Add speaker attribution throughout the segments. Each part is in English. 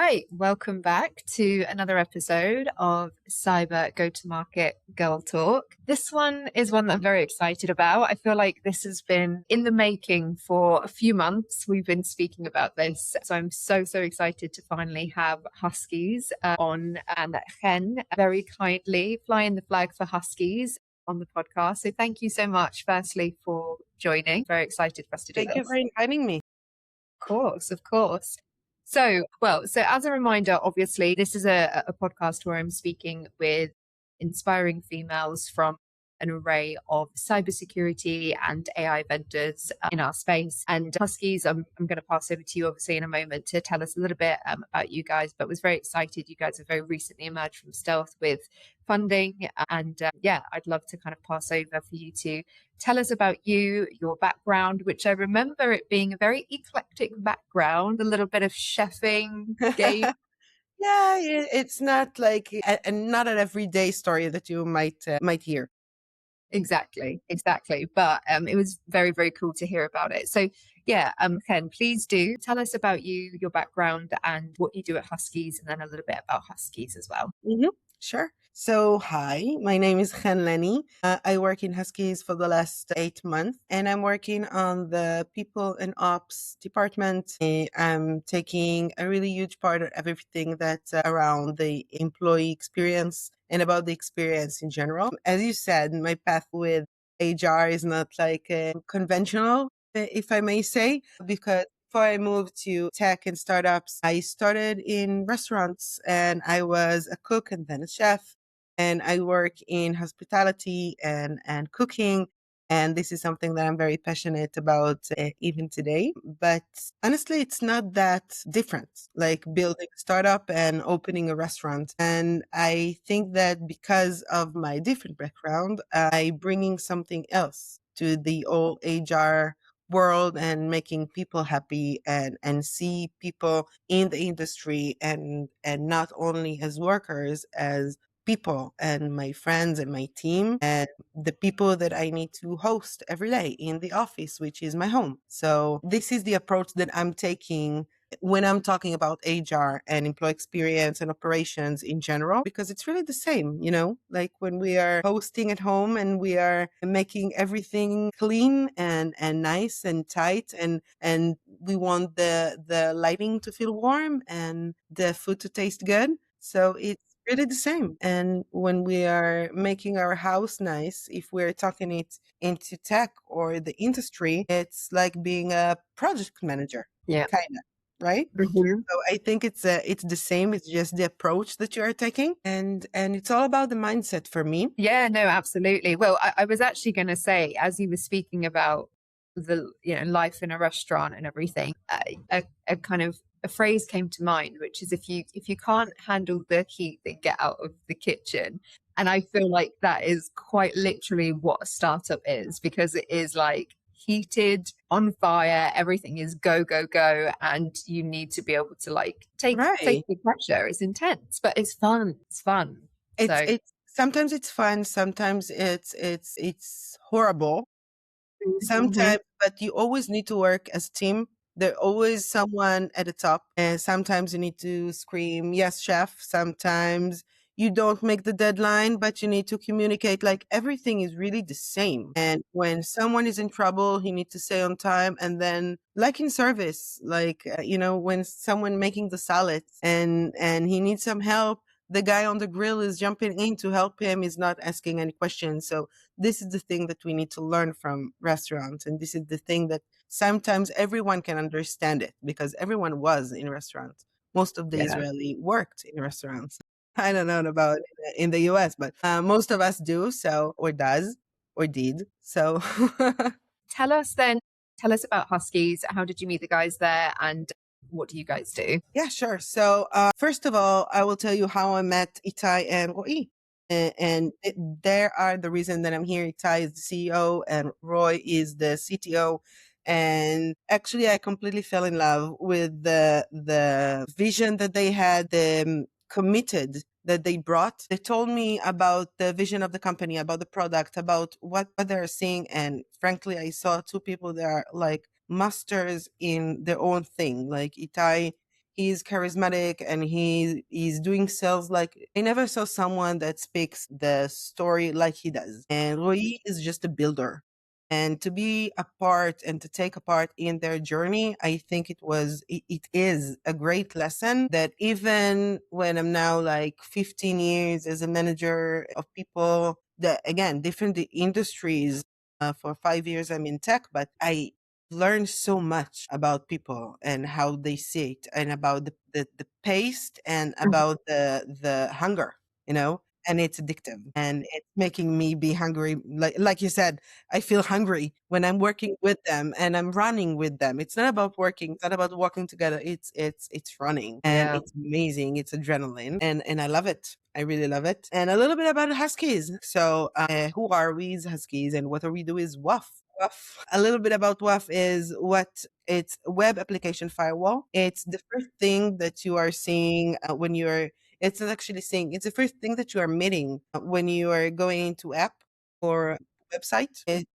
Speaker 1: right, welcome back to another episode of Cyber Go-to-Market Girl Talk. This one is one that I'm very excited about. I feel like this has been in the making for a few months. We've been speaking about this. So I'm so excited to finally have Huskeys on, and Chen very kindly flying the flag for Huskeys on the podcast. So thank you so much, firstly, for joining. Very excited for us to do
Speaker 2: Thank
Speaker 1: this.
Speaker 2: you for inviting me.
Speaker 1: Of course. So as a reminder, obviously, this is a podcast where I'm speaking with inspiring females from an array of cybersecurity and AI vendors in our space. And Huskies, I'm going to pass over to you, obviously, in a moment to tell us a little bit about you guys, but was very excited. You guys have very recently emerged from stealth with funding. And I'd love to kind of pass over for you to tell us about you, your background, which I remember it being a very eclectic background, a little bit of chefing, game.
Speaker 2: Yeah, it's not like and not an everyday story that you might hear.
Speaker 1: Exactly. But it was very cool to hear about it. So Ken, please do tell us about you, your background, and what you do at Huskies, and then a little bit about Huskies as well.
Speaker 2: Mm-hmm. Sure. So, hi, my name is Chen Lenny. I work in Huskies for the last 8 months, and I'm working on the people and ops department. I'm taking a really huge part of everything that's around the employee experience and about the experience in general. As you said, my path with HR is not like conventional, if I may say, because before I moved to tech and startups, I started in restaurants and I was a cook and then a chef. And I work in hospitality and cooking. And this is something that I'm very passionate about even today. But honestly, it's not that different, like building a startup and opening a restaurant. And I think that because of my different background, I bringing something else to the old HR world and making people happy and see people in the industry and not only as workers, as people and my friends and my team and the people that I need to host every day in the office, which is my home. So this is the approach that I'm taking when I'm talking about HR and employee experience and operations in general, because it's really the same, like when we are hosting at home and we are making everything clean and nice and tight and we want the lighting to feel warm and the food to taste good. So it's really the same. And when we are making our house nice, if we're talking it into tech or the industry, it's like being a project manager.
Speaker 1: Yeah.
Speaker 2: Kind of. Right?
Speaker 1: Mm-hmm.
Speaker 2: So I think it's the same. It's just the approach that you are taking, and it's all about the mindset for me.
Speaker 1: Yeah, no, absolutely. Well, I was actually going to say, as you were speaking about the life in a restaurant and everything, a kind of a phrase came to mind, which is if you can't handle the heat, then get out of the kitchen. And I feel like that is quite literally what a startup is, because it is like heated, on fire, everything is go and you need to be able to like take
Speaker 2: Right.
Speaker 1: the pressure. It's intense, but it's fun.
Speaker 2: It's sometimes it's fun, sometimes it's horrible, sometimes, but you always need to work as a team. There's always someone at the top, and sometimes you need to scream, yes, chef. Sometimes you don't make the deadline, but you need to communicate. Like everything is really the same. And when someone is in trouble, he needs to stay on time. And then, like in service, like when someone making the salads and he needs some help, the guy on the grill is jumping in to help him. Is not asking any questions. So this is the thing that we need to learn from restaurants. And this is the thing that sometimes everyone can understand it because everyone was in restaurants. Most of the Israeli worked in restaurants. I don't know about in the US, but most of us do so, or does, or did. So
Speaker 1: Tell us about Huskies. How did you meet the guys there, and what do you guys do?
Speaker 2: yeah, sure. So first of all, I will tell you how I met Itai and Roy. And they are the reason that I'm here. Itai is the CEO and Roy is the CTO. And actually, I completely fell in love with the vision that they had, the committed that they brought. They told me about the vision of the company, about the product, about what they're seeing. And frankly, I saw two people that are like masters in their own thing. Like Itai, he's charismatic and he's doing sales like I never saw someone that speaks the story like he does. And Rui is just a builder. And to be a part and to take a part in their journey, I think it is a great lesson that even when I'm now like 15 years as a manager of people that again, different industries, for 5 years I'm in tech, but I learned so much about people and how they see it and about the pace and about the hunger, you know, and it's addictive and it's making me be hungry. Like you said, I feel hungry when I'm working with them and I'm running with them. It's not about working. It's not about walking together. It's running and
Speaker 1: Yeah.
Speaker 2: it's amazing. It's adrenaline and I love it. I really love it. And a little bit about Huskies. So, who are we as Huskies and what are we do is WAF. WAF. A little bit about WAF is what it's Web Application Firewall. It's the first thing that you are seeing when you're it's not actually saying it's the first thing that you are meeting when you are going into app or website.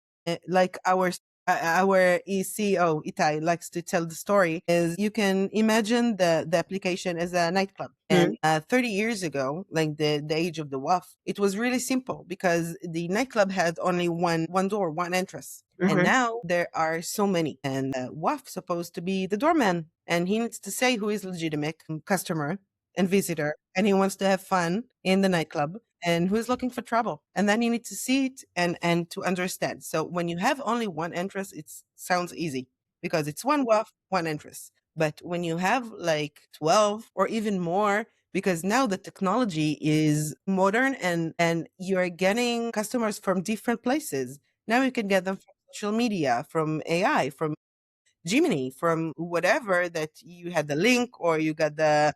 Speaker 2: Like our CEO Itai likes to tell the story is you can imagine the application as a nightclub. And 30 years ago, like the age of the WAF, it was really simple because the nightclub had only one door, one entrance. And now there are so many. And WAF supposed to be the doorman. And he needs to say who is legitimate customer and visitor, and he wants to have fun in the nightclub, and who is looking for trouble. And then you need to see it and to understand. So when you have only one entrance, it sounds easy because it's one WAF, one entrance. But when you have like 12 or even more, because now the technology is modern and you're getting customers from different places. Now you can get them from social media, from AI, from Gemini, from whatever that you had the link or you got the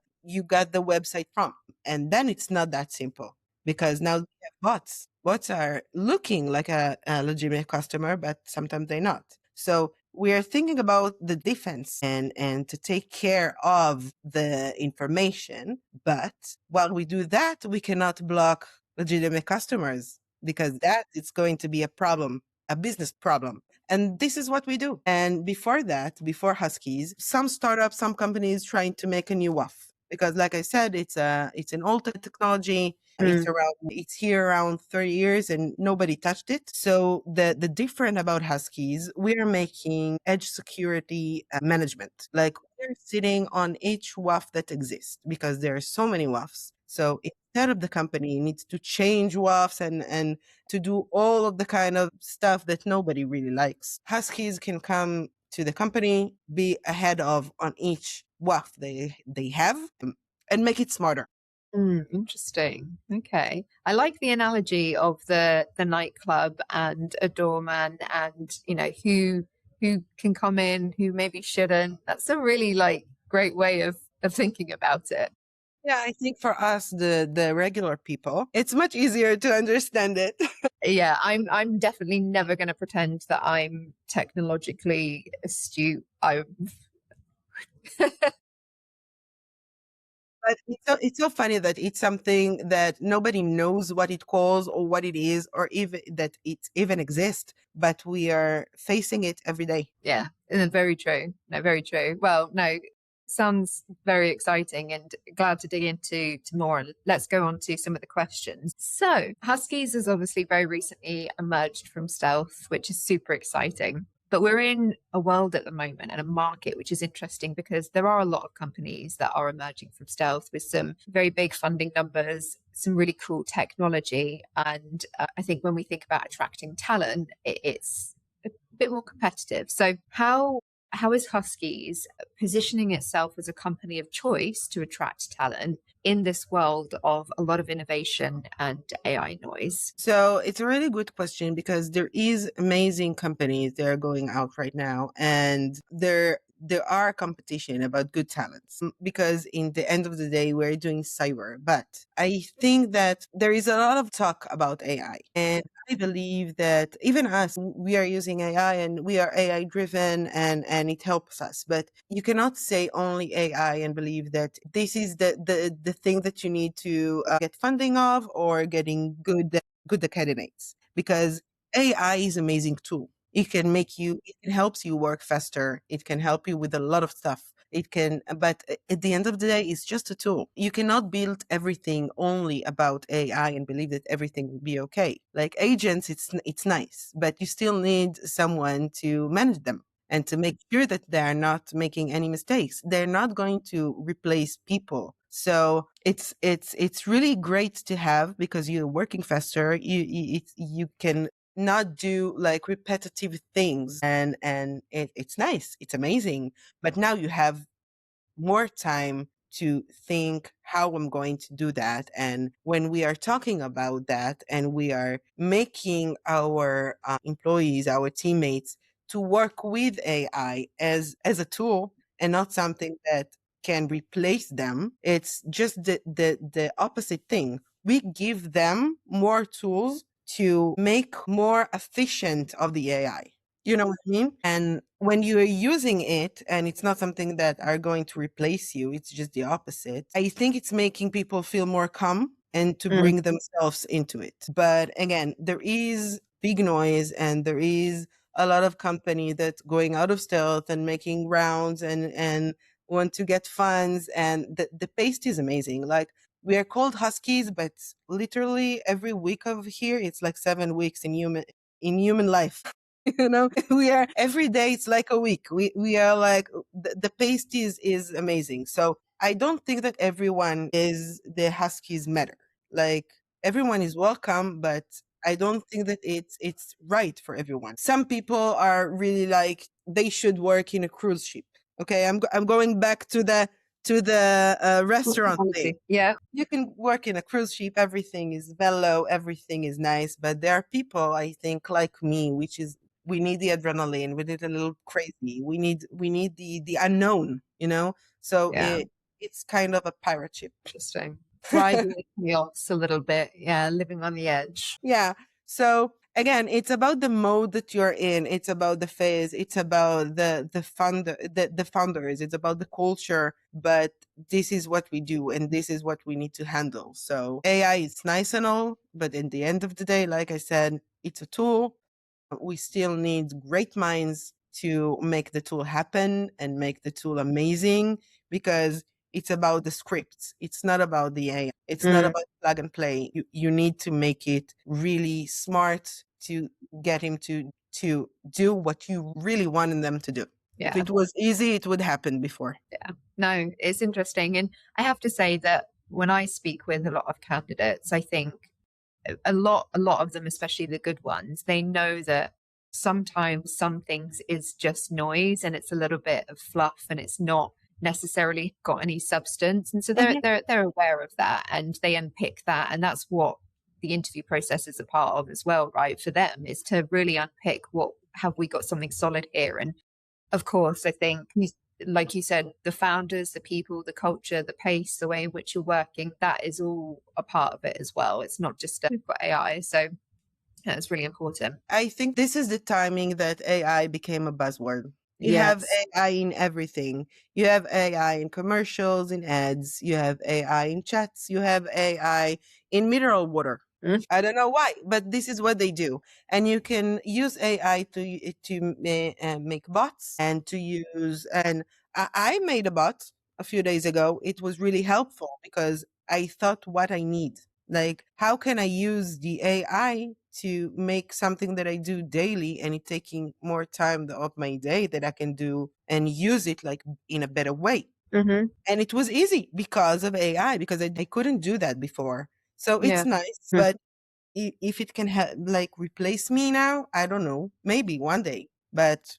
Speaker 2: website from. And then it's not that simple because now we have bots. Bots are looking like a legitimate customer, but sometimes they're not. So we are thinking about the defense and to take care of the information. But while we do that, we cannot block legitimate customers because that is going to be a problem, a business problem. And this is what we do. And before that, before Huskies, some startups, some companies trying to make a new WAF. Because like I said, it's an old technology. It's here around 30 years and nobody touched it. So the different about Huskies, we're making edge security management. Like we're sitting on each WAF that exists because there are so many WAFs. So instead of the company needs to change WAFs and to do all of the kind of stuff that nobody really likes. Huskies can come to the company, be ahead of on each WAF they have, and make it smarter.
Speaker 1: Interesting. Okay. I like the analogy of the nightclub and a doorman and, who can come in, who maybe shouldn't. That's a really great way of thinking about it.
Speaker 2: Yeah, I think for us, the regular people, it's much easier to understand it.
Speaker 1: Yeah, I'm definitely never going to pretend that I'm technologically astute.
Speaker 2: But it's so funny that it's something that nobody knows what it calls or what it is, or even that it even exists, but we are facing it every day.
Speaker 1: Yeah, very true. No, very true. Well, no, sounds very exciting and glad to dig into more. Let's go on to some of the questions. So, Huskies has obviously very recently emerged from stealth, which is super exciting. But we're in a world at the moment and a market which is interesting because there are a lot of companies that are emerging from stealth with some very big funding numbers, some really cool technology. And I think when we think about attracting talent, it's a bit more competitive. So how is Huskies positioning itself as a company of choice to attract talent in this world of a lot of innovation and AI noise?
Speaker 2: So it's a really good question because there is amazing companies that are going out right now, and there are competition about good talents because in the end of the day we're doing cyber. But I think that there is a lot of talk about AI, and I believe that even us, we are using AI and we are AI driven and it helps us. But you cannot say only AI and believe that this is the thing that you need to get funding of or getting good candidates, because AI is amazing tool. It can helps you work faster. It can help you with a lot of stuff. But at the end of the day, it's just a tool. You cannot build everything only about AI and believe that everything will be okay. Like agents, it's nice, but you still need someone to manage them and to make sure that they are not making any mistakes. They're not going to replace people. So it's really great to have because you're working faster. You can not do like repetitive things, and it's nice. It's amazing. But now you have more time to think how I'm going to do that. And when we are talking about that and we are making our employees, our teammates to work with AI as a tool and not something that can replace them, it's just the opposite thing. We give them more tools to make more efficient of the AI. You know what I mean? And when you are using it and it's not something that are going to replace you, it's just the opposite. I think it's making people feel more calm and to bring themselves into it. But again, there is big noise and there is a lot of company that's going out of stealth and making rounds and want to get funds. And the pace is amazing. Like we are called Huskies, but literally every week of here, it's like 7 weeks in human life. You know, we are every day, it's like a week. We are like the pace is amazing. So I don't think that everyone is the Huskies matter. Like everyone is welcome, but I don't think that it's right for everyone. Some people are really like they should work in a cruise ship. Okay, I'm going back to the restaurant thing.
Speaker 1: Yeah.
Speaker 2: You can work in a cruise ship. Everything is mellow. Everything is nice. But there are people, I think, like me, which is we need the adrenaline. We need a little crazy. We need the unknown. You know. So
Speaker 1: Yeah.
Speaker 2: it's kind of a pirate ship.
Speaker 1: Interesting. Driving the chaos a little bit. Yeah. Living on the edge.
Speaker 2: Yeah. So again, it's about the mode that you're in. It's about the phase. It's about the founders. It's about the culture. But this is what we do, and this is what we need to handle. So AI is nice and all, but in the end of the day, like I said, it's a tool. We still need great minds to make the tool happen and make the tool amazing because it's about the scripts. It's not about the AI. It's not about plug and play. You need to make it really smart to get him to do what you really wanted them to do. If
Speaker 1: Yeah.
Speaker 2: it was easy, it would happen before.
Speaker 1: Yeah. No, it's interesting. And I have to say that when I speak with a lot of candidates, I think a lot of them, especially the good ones, they know that sometimes some things is just noise and it's a little bit of fluff and it's not necessarily got any substance. And so they're aware of that and they unpick that. And that's what the interview process is a part of as well, right? For them is to really unpick what have we got something solid here. And of course, I think like you said, the founders, the people, the culture, the pace, the way in which you're working, that is all a part of it as well. It's not just we've got AI. So that's really important.
Speaker 2: I think this is the timing that AI became a buzzword. You have AI in everything. You have AI in commercials, in ads. You have AI in chats. You have AI in mineral water. I don't know why, but this is what they do. And you can use AI to make bots and to use. And I made a bot a few days ago. It was really helpful because I thought what I need. Like, how can I use the AI to make something that I do daily and it's taking more time of my day that I can do and use it like in a better way? And it was easy because of AI, because I couldn't do that before. So it's nice, but if it can like replace me now, I don't know, maybe one day, but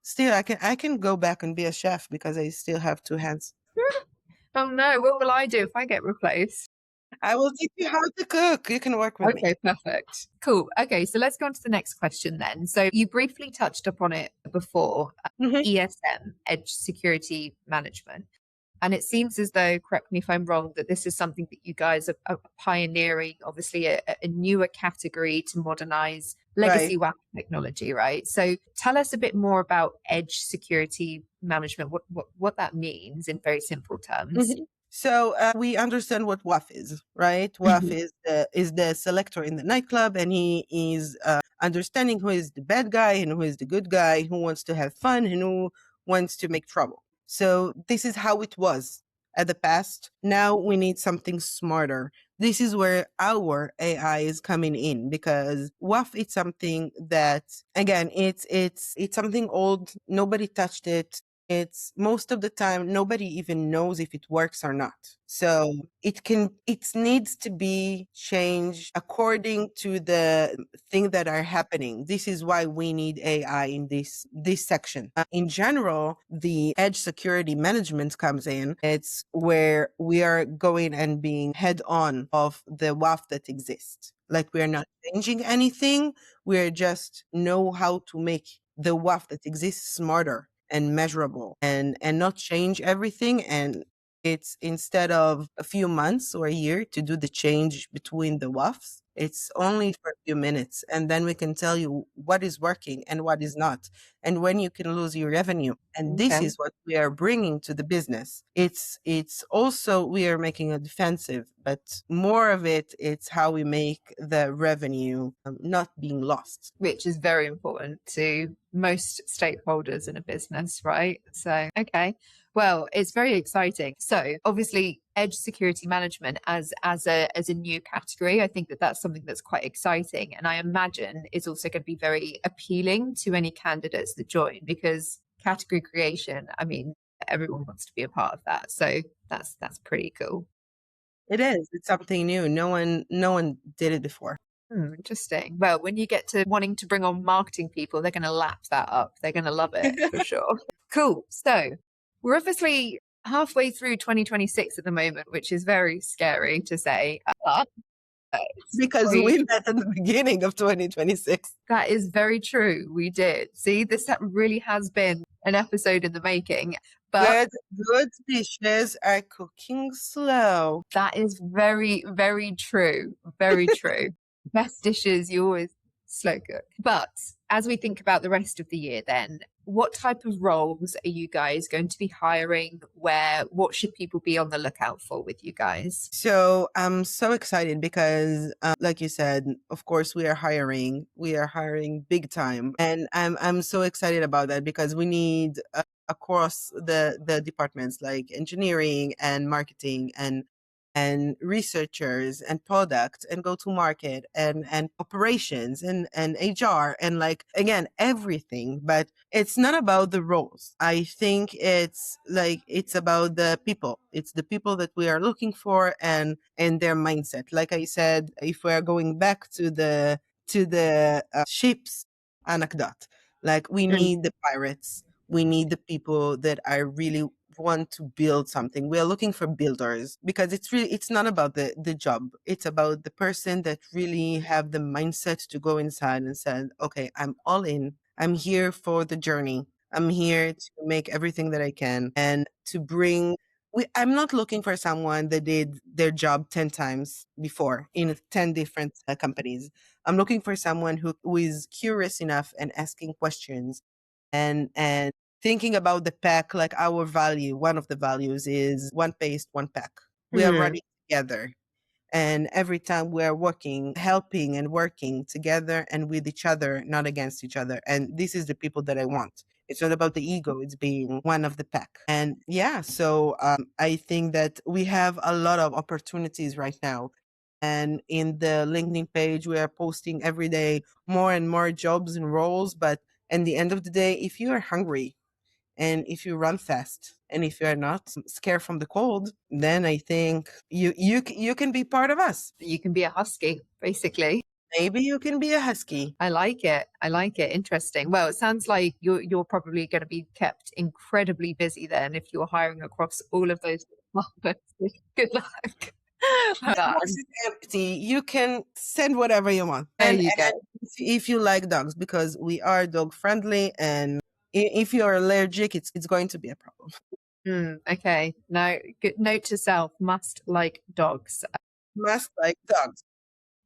Speaker 2: still I can go back and be a chef because I still have two hands.
Speaker 1: Oh no, what will I do if I get replaced?
Speaker 2: I will teach you how to cook. You can work with me.
Speaker 1: Okay, perfect. Cool. Okay, so let's go on to the next question then. So you briefly touched upon it before, ESM, Edge Security Management. And it seems as though, correct me if I'm wrong, that this is something that you guys are pioneering, obviously a newer category to modernize legacy WAF technology, right? So tell us a bit more about edge security management, what that means in very simple terms.
Speaker 2: So we understand what WAF is, right? WAF is the selector in the nightclub, and he is understanding who is the bad guy and who is the good guy, who wants to have fun and who wants to make trouble. So this is how it was at the past. Now we need something smarter. This is where our AI is coming in, because WAF is something that, again, it's something old. Nobody touched it. It's most of the time nobody even knows if it works or not. So it needs to be changed according to the thing that are happening. This is why we need AI in this section. In general, the edge security management comes in. It's where we are going and being head on of the WAF that exists. Like, we are not changing anything. We're just know how to make the WAF that exists smarter and measurable, and not change everything. And it's, instead of a few months or a year to do the change between the WAFs, it's only for a few minutes, and then we can tell you what is working and what is not, and when you can lose your revenue. And this
Speaker 1: Okay.
Speaker 2: is what we are bringing to the business. It's also, we are making a defensive, but more of it's how we make the revenue not being lost.
Speaker 1: Which is very important to most stakeholders in a business, right? So, okay. Well, it's very exciting. So, obviously, edge security management as a new category, I think that that's something that's quite exciting, and I imagine is also going to be very appealing to any candidates that join, because category creation, I mean, everyone wants to be a part of that. So, that's pretty cool.
Speaker 2: It is. It's something new. No one did it before.
Speaker 1: Interesting. Well, when you get to wanting to bring on marketing people, they're going to lap that up. They're going to love it for sure. Cool. So we're obviously halfway through 2026 at the moment, which is very scary to say. But
Speaker 2: Because
Speaker 1: we,
Speaker 2: we met at the beginning of 2026.
Speaker 1: that is very true. We did. See, this really has been an episode in the making. But
Speaker 2: Good dishes are cooking slow.
Speaker 1: that is very, very true. Very true. Best dishes you always slow cook. But as we think about the rest of the year, then what type of roles are you guys going to be hiring? What should people be on the lookout for with you guys?
Speaker 2: So I'm so excited because, like you said, of course we are hiring. We are hiring big time, and I'm so excited about that, because we need across the departments, like engineering and marketing and researchers and product and go to market and operations and HR, and, like, again, everything. But it's not about the roles. I think it's about the people. It's the people that we are looking for, and their mindset. Like I said, if we are going back to the ships anecdote, like, we
Speaker 1: Mm.
Speaker 2: need the pirates. We need the people that are really want to build something. We are looking for builders, because it's not about the job. It's about the person that really have the mindset to go inside and say, okay, I'm all in. I'm here for the journey. I'm here to make everything that I can, and to bring. I'm not looking for someone that did their job 10 times before in 10 different companies. I'm looking for someone who is curious enough and asking questions, and thinking about the pack. Like, our value, one of the values is one paste, one pack. We are
Speaker 1: Mm.
Speaker 2: running together. And every time we're working, helping and working together and with each other, not against each other. And this is the people that I want. It's not about the ego, it's being one of the pack. And yeah, so I think that we have a lot of opportunities right now. And in the LinkedIn page, we are posting every day more and more jobs and roles. But at the end of the day, if you are hungry, and if you run fast, and if you're not scared from the cold, then I think you can be part of us.
Speaker 1: You can be a husky, basically.
Speaker 2: Maybe you can be a husky.
Speaker 1: I like it. I like it. Interesting. Well, it sounds like you're probably going to be kept incredibly busy then if you're hiring across all of those departments. Good luck.
Speaker 2: The box is empty. You can send whatever you want.
Speaker 1: There
Speaker 2: And
Speaker 1: you go.
Speaker 2: if you like dogs, because we are dog friendly, and if you're allergic, it's going to be a problem.
Speaker 1: Okay. Now, good note to self: must like dogs.
Speaker 2: Must like dogs.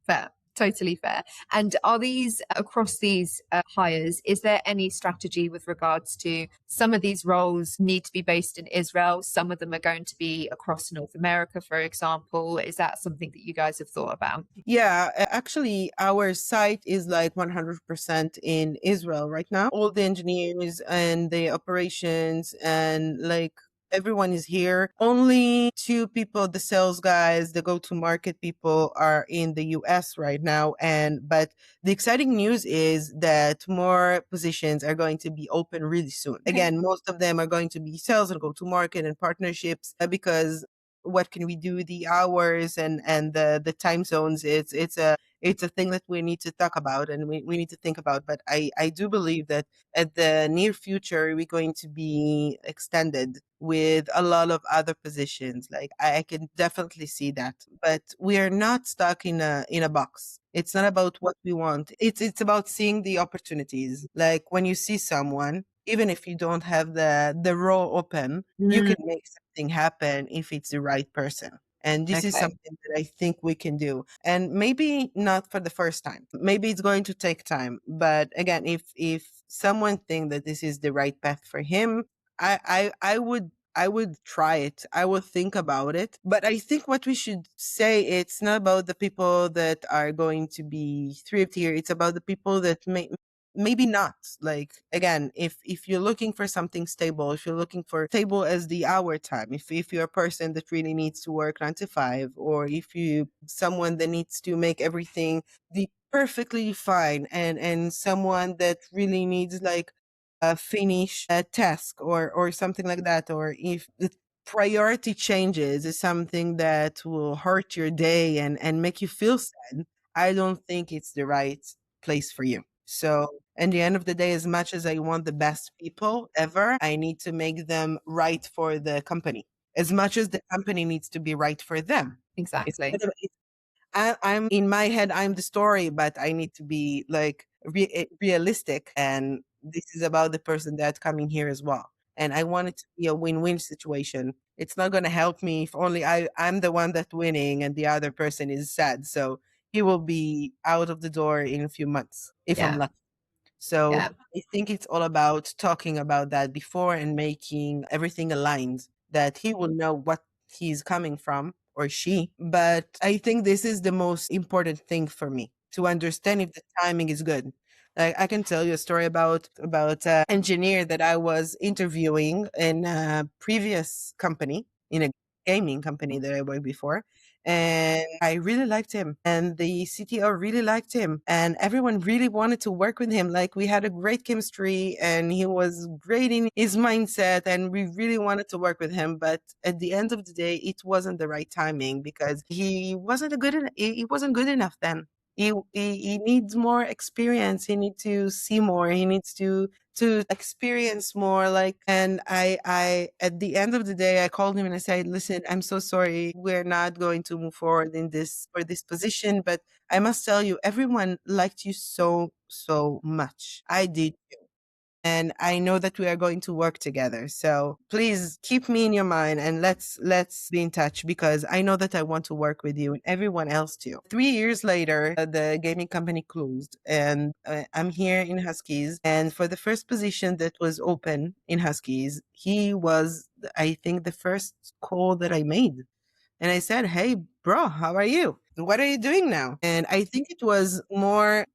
Speaker 1: Fair. Totally fair. And are these across these hires, is there any strategy with regards to some of these roles need to be based in Israel? Some of them are going to be across North America, for example. Is that something that you guys have thought about?
Speaker 2: Yeah, actually, our site is like 100% in Israel right now. All the engineers and the operations and like everyone is here. Only two people, the sales guys, the go-to-market people are in the US right now. But the exciting news is that more positions are going to be open really soon. Again, most of them are going to be sales and go-to-market and partnerships because what can we do, the hours and the time zones, it's a thing that we need to talk about and we need to think about. But I do believe that at the near future we're going to be extended with a lot of other positions. Like I can definitely see that, but we are not stuck in a box. It's not about what we want, it's about seeing the opportunities. Like when you see someone, even if you don't have the role open, you
Speaker 1: Mm,
Speaker 2: can make something happen if it's the right person. And this is
Speaker 1: okay.
Speaker 2: something that I think we can do. And maybe not for the first time. Maybe it's going to take time. But again, if someone think that this is the right path for him, I would try it. I would think about it. But I think what we should say, it's not about the people that are going to be thrift here. It's about the people that maybe not. Like again, if you're looking for something stable, if you're looking for stable as the hour time, if you're a person that really needs to work 9 to 5, or if you someone that needs to make everything the perfectly fine, and someone that really needs like finish a task or something like that, or if the priority changes is something that will hurt your day and make you feel sad, I don't think it's the right place for you. So at the end of the day, as much as I want the best people ever, I need to make them right for the company as much as the company needs to be right for them. It's
Speaker 1: Exactly.
Speaker 2: I'm in my head, I'm the story, but I need to be like realistic. And this is about the person that's coming here as well. And I want it to be a win-win situation. It's not going to help me if only I'm the one that's winning and the other person is sad. So he will be out of the door in a few months if I'm
Speaker 1: Yeah.
Speaker 2: lucky. So
Speaker 1: Yeah.
Speaker 2: I think it's all about talking about that before and making everything aligned, that he will know what he's coming from or she. But I think this is the most important thing for me, to understand if the timing is good. Like I can tell you a story about engineer that I was interviewing in a previous company, in a gaming company that I worked before. And I really liked him, and the CTO really liked him, and everyone really wanted to work with him. Like we had a great chemistry and he was great in his mindset, and we really wanted to work with him. But at the end of the day, it wasn't the right timing because he wasn't good enough then. He needs more experience. He needs to see more. He needs to experience more. Like, and I at the end of the day, I called him and I said, listen, I'm so sorry, we're not going to move forward in this for this position, but I must tell you, everyone liked you so much. I did, and I know that we are going to work together. So please keep me in your mind, and let's be in touch, because I know that I want to work with you and everyone else too. 3 years later, the gaming company closed, and I'm here in Huskies. And for the first position that was open in Huskies, he was, I think, the first call that I made. And I said, hey, bro, how are you? What are you doing now? And I think it was more,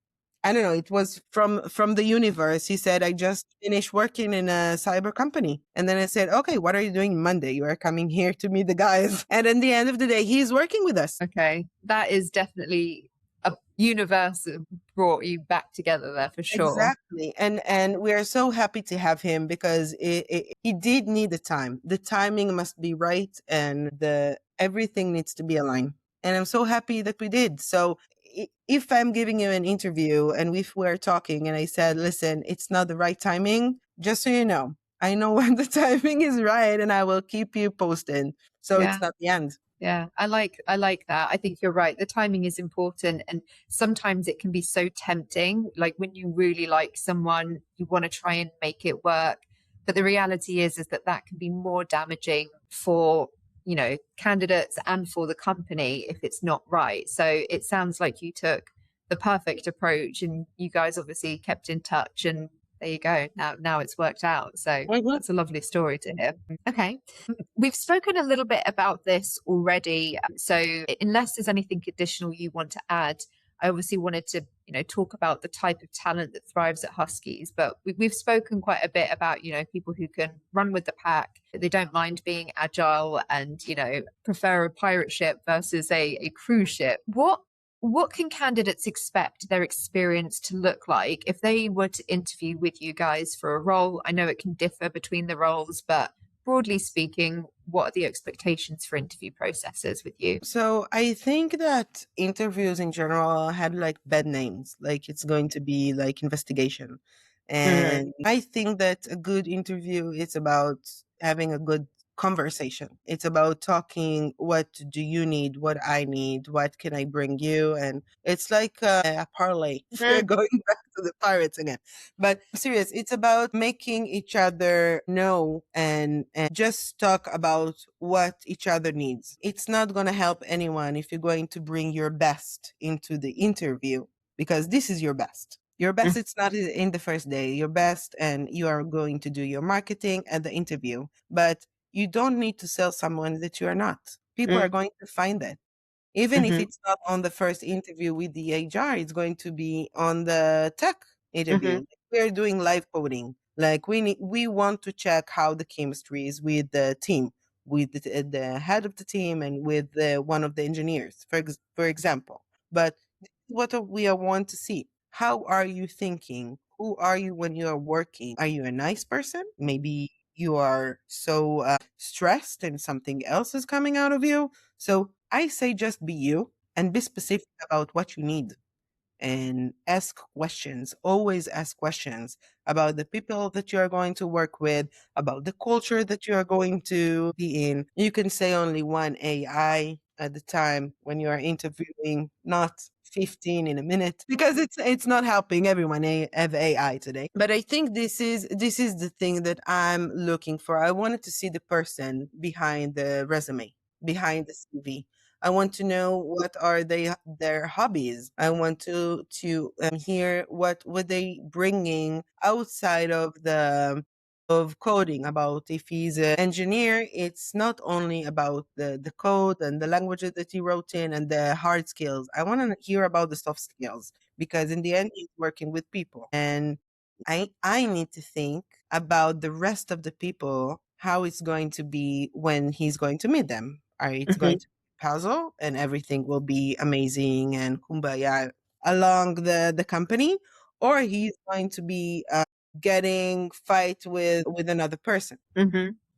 Speaker 2: I don't know, it was from the universe. He said, I just finished working in a cyber company. And then I said, okay, what are you doing Monday? You are coming here to meet the guys. And at the end of the day, he's working with us.
Speaker 1: Okay. That is definitely a universe that brought you back together there for sure.
Speaker 2: Exactly. And we are so happy to have him, because he did need the time. The timing must be right, and the everything needs to be aligned. And I'm so happy that we did. So if I'm giving you an interview and if we're talking and I said, listen, it's not the right timing, just so you know, I know when the timing is right, and I will keep you posted. So
Speaker 1: Yeah.
Speaker 2: it's not the end.
Speaker 1: Yeah, I like that. I think you're right. The timing is important, and sometimes it can be so tempting. Like when you really like someone, you want to try and make it work. But the reality is that that can be more damaging for, candidates and for the company if it's not right. So it sounds like you took the perfect approach. And you guys obviously kept in touch, and there you go. Now it's worked out. So
Speaker 2: Mhm.
Speaker 1: that's a lovely story to hear. Okay. We've spoken a little bit about this already. So unless there's anything additional you want to add, I obviously wanted to, talk about the type of talent that thrives at Huskies, but we've spoken quite a bit about, people who can run with the pack. They don't mind being agile and, prefer a pirate ship versus a cruise ship. What can candidates expect their experience to look like if they were to interview with you guys for a role? I know it can differ between the roles, but broadly speaking, what are the expectations for interview processes with you?
Speaker 2: So I think that interviews in general had like bad names, like it's going to be like investigation. And I think that a good interview is about having a good conversation. It's about talking, what do you need, what I need, what can I bring you? And it's like a parlay. We're going back to the pirates again. But serious, it's about making each other know and just talk about what each other needs. It's not going to help anyone if you're going to bring your best into the interview, because this is your best. Your best, it's not in the first day. Your best, and you are going to do your marketing at the interview. But you don't need to sell someone that you are not. People are going to find that. Even if it's not on the first interview with the HR, it's going to be on the tech interview. We're doing live coding. Like we want to check how the chemistry is with the team, with the head of the team, and with one of the engineers, for example. But this is what we want to see. How are you thinking? Who are you when you are working? Are you a nice person? Maybe you are so stressed and something else is coming out of you. So I say just be you and be specific about what you need and ask questions. Always ask questions about the people that you are going to work with, about the culture that you are going to be in. You can say only one AI at the time when you are interviewing, not 15 in a minute, because it's not helping everyone have AI today. But I think this is the thing that I'm looking for. I wanted to see the person behind the resume, behind the CV. I want to know what are their hobbies. I want to hear what were they bringing outside of coding. About if he's an engineer, it's not only about the code and the languages that he wrote in and the hard skills. I want to hear about the soft skills, because in the end he's working with people, and I need to think about the rest of the people, how it's going to be when he's going to meet them. Are it's going to be puzzle and everything will be amazing and kumbaya along the company, or he's going to be getting fight with another person.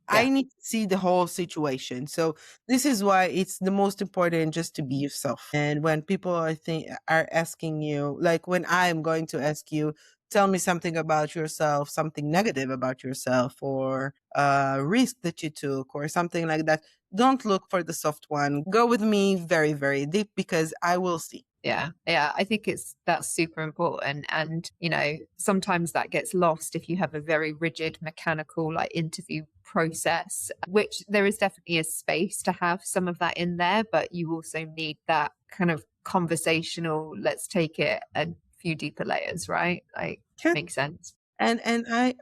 Speaker 2: I need to see the whole situation. So this is why it's the most important just to be yourself. And when people are asking you, like when I'm going to ask you, tell me something about yourself, something negative about yourself, or a risk that you took, or something like that. Don't look for the soft one. Go with me very, very deep, because I will see.
Speaker 1: Yeah, I think that's super important. And, sometimes that gets lost if you have a very rigid mechanical like interview process, which there is definitely a space to have some of that in there, but you also need that kind of conversational, let's take it a few deeper layers, right? Like,
Speaker 2: Yeah.
Speaker 1: makes sense.
Speaker 2: And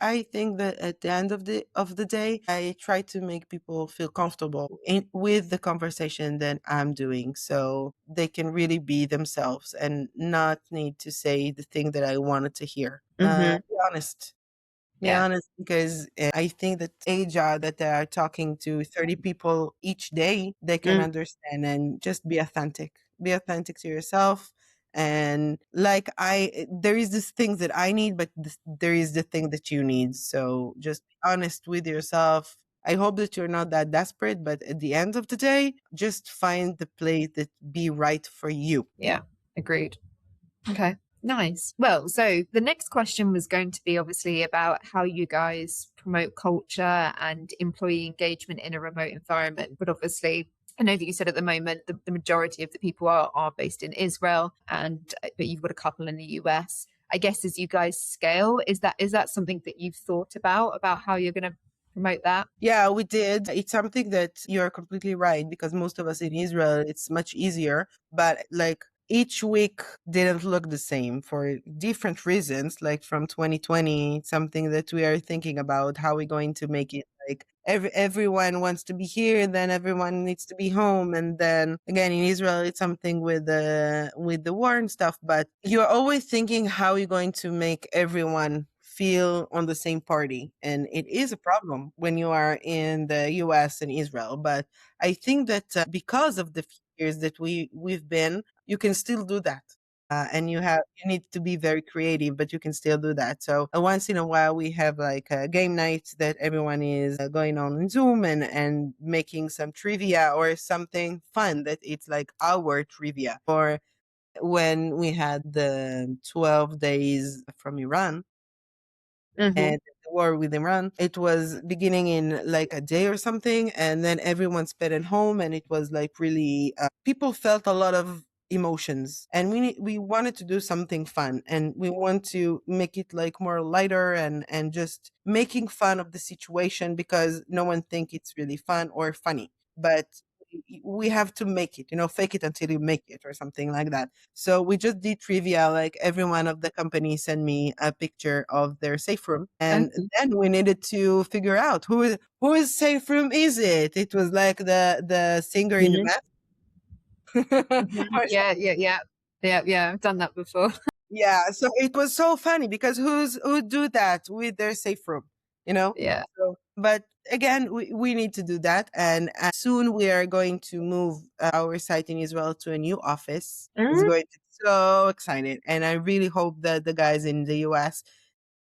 Speaker 2: I think that at the end of the day, I try to make people feel comfortable with the conversation that I'm doing, so they can really be themselves and not need to say the thing that I wanted to hear. Be honest. Be
Speaker 1: Yeah.
Speaker 2: honest, because I think that HR that they are talking to 30 people each day, they can understand, and just be authentic. Be authentic to yourself. And like there is this thing that I need, but there is the thing that you need. So just be honest with yourself. I hope that you're not that desperate, but at the end of the day, just find the place that be right for you.
Speaker 1: Yeah, agreed. Okay, nice. Well, so the next question was going to be obviously about how you guys promote culture and employee engagement in a remote environment. But obviously, I know that you said at the moment the majority of the people are based in Israel, and but you've got a couple in the US. I guess as you guys scale, is that something that you've thought about how you're going to promote that?
Speaker 2: Yeah, we did. It's something that you're completely right, because most of us in Israel, it's much easier. But like each week didn't look the same for different reasons, like from 2020, something that we are thinking about how we're going to make it like everyone wants to be here, then everyone needs to be home, and then again in Israel it's something with the war and stuff. But you're always thinking how you're going to make everyone feel on the same party, and it is a problem when you are in the US and Israel. But I think that because of the few years that we've been, you can still do that. And you need to be very creative, but you can still do that. So once in a while, we have like a game night that everyone is going on Zoom and making some trivia or something fun that it's like our trivia. Or when we had the 12 days from Iran,
Speaker 1: Hmm.
Speaker 2: and the war with Iran. It was beginning in like a day or something, and then everyone spent at home, and it was like really people felt a lot of emotions, and we wanted to do something fun, and we want to make it like more lighter and just making fun of the situation because no one think it's really fun or funny, but we have to make it, fake it until you make it or something like that. So we just did trivia, like every one of the companies sent me a picture of their safe room. And
Speaker 1: Okay.
Speaker 2: then we needed to figure out whose safe room is it? It was like the singer in the
Speaker 1: Hmm.
Speaker 2: mask. Or
Speaker 1: Yeah, yeah, yeah. Yeah, yeah. I've done that before.
Speaker 2: yeah, so it was so funny because who do that with their safe room, you know?
Speaker 1: Yeah.
Speaker 2: So, but again, we need to do that, and soon we are going to move our site in Israel to a new office. It's
Speaker 1: Mm.
Speaker 2: going to be so excited, and I really hope that the guys in the US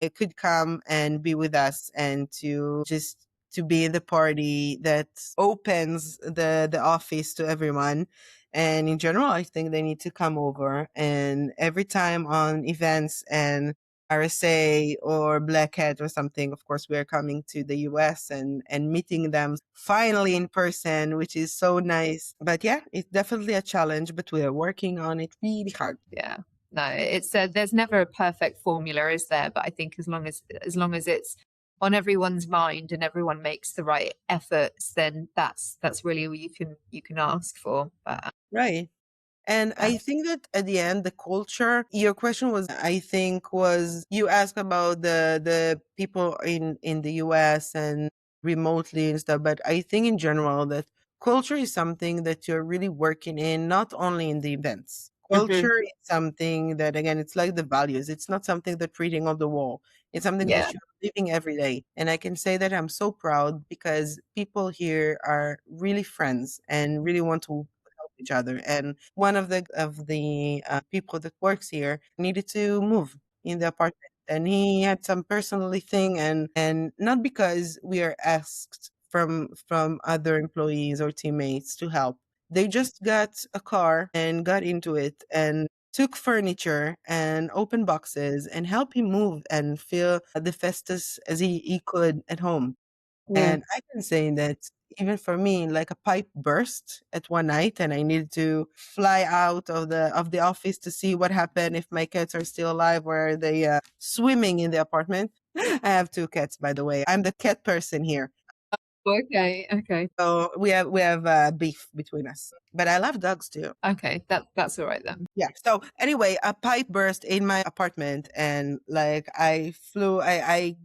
Speaker 2: it could come and be with us and to just to be in the party that opens the office to everyone. And in general, I think they need to come over, and every time on events and RSA or Black Hat or something, of course we're coming to the US and meeting them finally in person, which is so nice. But yeah, it's definitely a challenge, but we are working on it really hard.
Speaker 1: Yeah. No, it's there's never a perfect formula, is there? But I think as long as it's on everyone's mind and everyone makes the right efforts, then that's really all you can ask for. But
Speaker 2: Right. And
Speaker 1: yeah.
Speaker 2: I think that at the end, the culture, your question was, I think, was you asked about the people in the US and remotely and stuff. But I think in general that culture is something that you're really working in, not only in the events.
Speaker 1: Hmm.
Speaker 2: Culture is something that, again, it's like the values. It's not something that's reading on the wall. It's something
Speaker 1: Yeah.
Speaker 2: that you're living every day. And I can say that I'm so proud because people here are really friends and really want to help each other. And one of the people that works here needed to move in the apartment, and he had some personally thing, and not because we are asked from other employees or teammates to help. They just got a car and got into it and took furniture and opened boxes and helped him move and feel the festus as he could at home.
Speaker 1: Mm.
Speaker 2: And I can say that even for me, like a pipe burst at one night, and I needed to fly out of the office to see what happened, if my cats are still alive, or are they swimming in the apartment. I have two cats, by the way. I'm the cat person here,
Speaker 1: Okay. Okay.
Speaker 2: so we have beef between us. But I love dogs too.
Speaker 1: Okay. That's all right then.
Speaker 2: Yeah. So anyway, a pipe burst in my apartment, and like I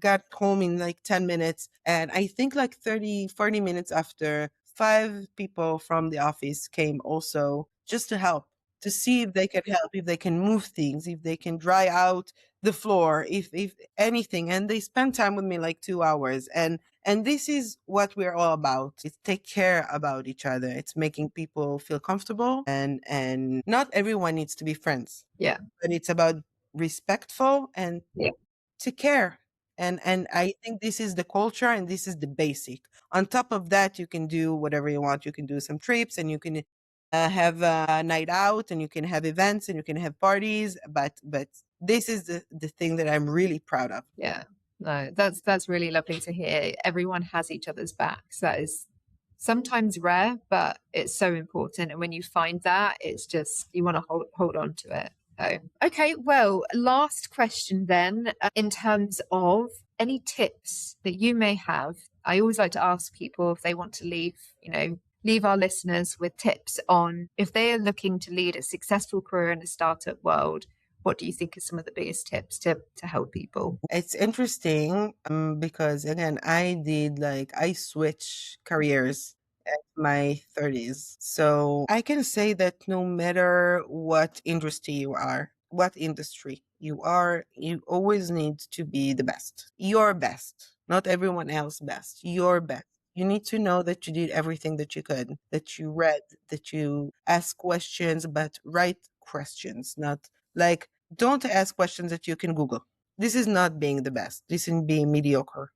Speaker 2: got home in like 10 minutes, and I think like 30, 40 minutes after, five people from the office came also just to help, to see if they can help, if they can move things, if they can dry out the floor, if anything. And they spent time with me like 2 hours. And this is what we're all about. It's take care about each other. It's making people feel comfortable, and not everyone needs to be friends,
Speaker 1: Yeah.
Speaker 2: but it's about respectful and
Speaker 1: Yeah.
Speaker 2: to care. And I think this is the culture and this is the basic. On top of that, you can do whatever you want. You can do some trips, and you can have a night out, and you can have events, and you can have parties. But this is the thing that I'm really proud of.
Speaker 1: Yeah. No, that's really lovely to hear. Everyone has each other's backs. That is sometimes rare, but it's so important. And when you find that, it's just you want to hold on to it. So, okay, well, last question then, in terms of any tips that you may have. I always like to ask people if they want to leave leave our listeners with tips on if they are looking to lead a successful career in the startup world, what do you think are some of the biggest tips to help people?
Speaker 2: It's interesting because again, I switch careers at my 30s. So I can say that no matter what industry you are, you always need to be the best. Your best, not everyone else best, your best. You need to know that you did everything that you could, that you read, that you ask questions, but right questions, not like don't ask questions that you can Google. This is not being the best. This is being mediocre.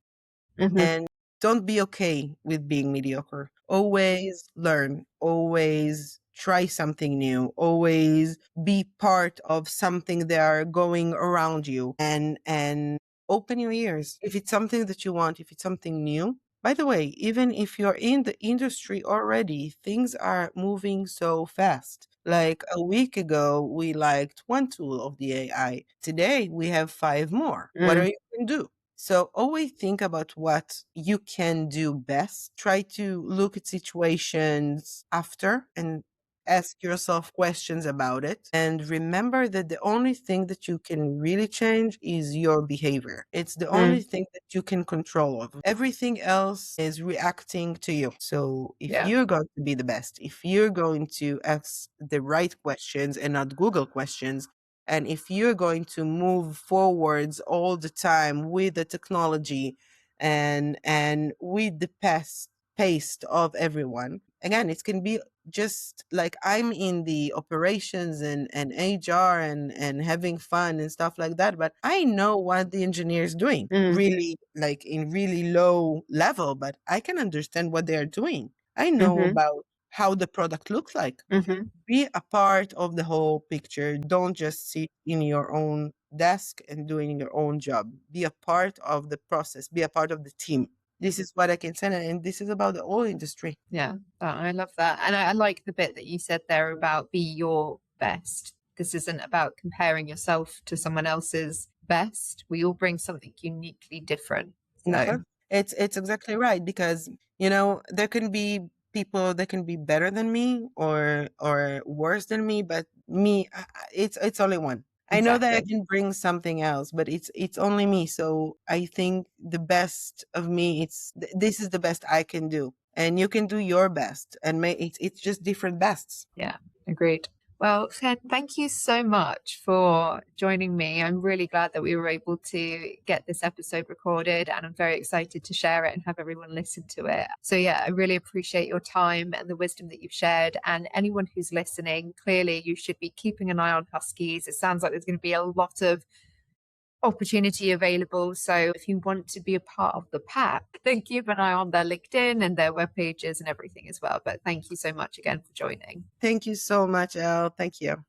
Speaker 1: Mm-hmm.
Speaker 2: And don't be okay with being mediocre. Always learn, always try something new, always be part of something that are going around you and open your ears. If it's something that you want, if it's something new. By the way, even if you're in the industry already, things are moving so fast. Like a week ago, we liked one tool of the AI. Today, we have five more. What are you going to do? So always think about what you can do best. Try to look at situations after and ask yourself questions about it. And remember that the only thing that you can really change is your behavior. It's the only thing that you can control of. Everything else is reacting to you. So if
Speaker 1: Yeah.
Speaker 2: you're going to be the best, if you're going to ask the right questions and not Google questions, and if you're going to move forwards all the time with the technology and with the pace of everyone, again, it can be just like I'm in the operations and HR and having fun and stuff like that, but I know what the engineer is doing really like in really low level, but I can understand what they're doing. I know
Speaker 1: Mm-hmm.
Speaker 2: about how the product looks like.
Speaker 1: Mm-hmm.
Speaker 2: Be a part of the whole picture. Don't just sit in your own desk and doing your own job. Be a part of the process. Be a part of the team. This is what I can say, and this is about the whole industry.
Speaker 1: Yeah, I love that. And I like the bit that you said there about be your best. This isn't about comparing yourself to someone else's best. We all bring something uniquely different.
Speaker 2: Uh-huh.
Speaker 1: So,
Speaker 2: It's exactly right because there can be people that can be better than me or worse than me, but it's only one. I know that I
Speaker 1: exactly.
Speaker 2: can bring something else, but it's only me. So I think the best of me, this is the best I can do, and you can do your best, and it's just different bests.
Speaker 1: Yeah, agreed. Well, Chen, thank you so much for joining me. I'm really glad that we were able to get this episode recorded, and I'm very excited to share it and have everyone listen to it. So, yeah, I really appreciate your time and the wisdom that you've shared. And anyone who's listening, clearly you should be keeping an eye on Huskies. It sounds like there's going to be a lot of opportunity available. So if you want to be a part of the pack, then keep an eye on their LinkedIn and their web pages and everything as well. But thank you so much again for joining.
Speaker 2: Thank you so much, Elle. Thank you.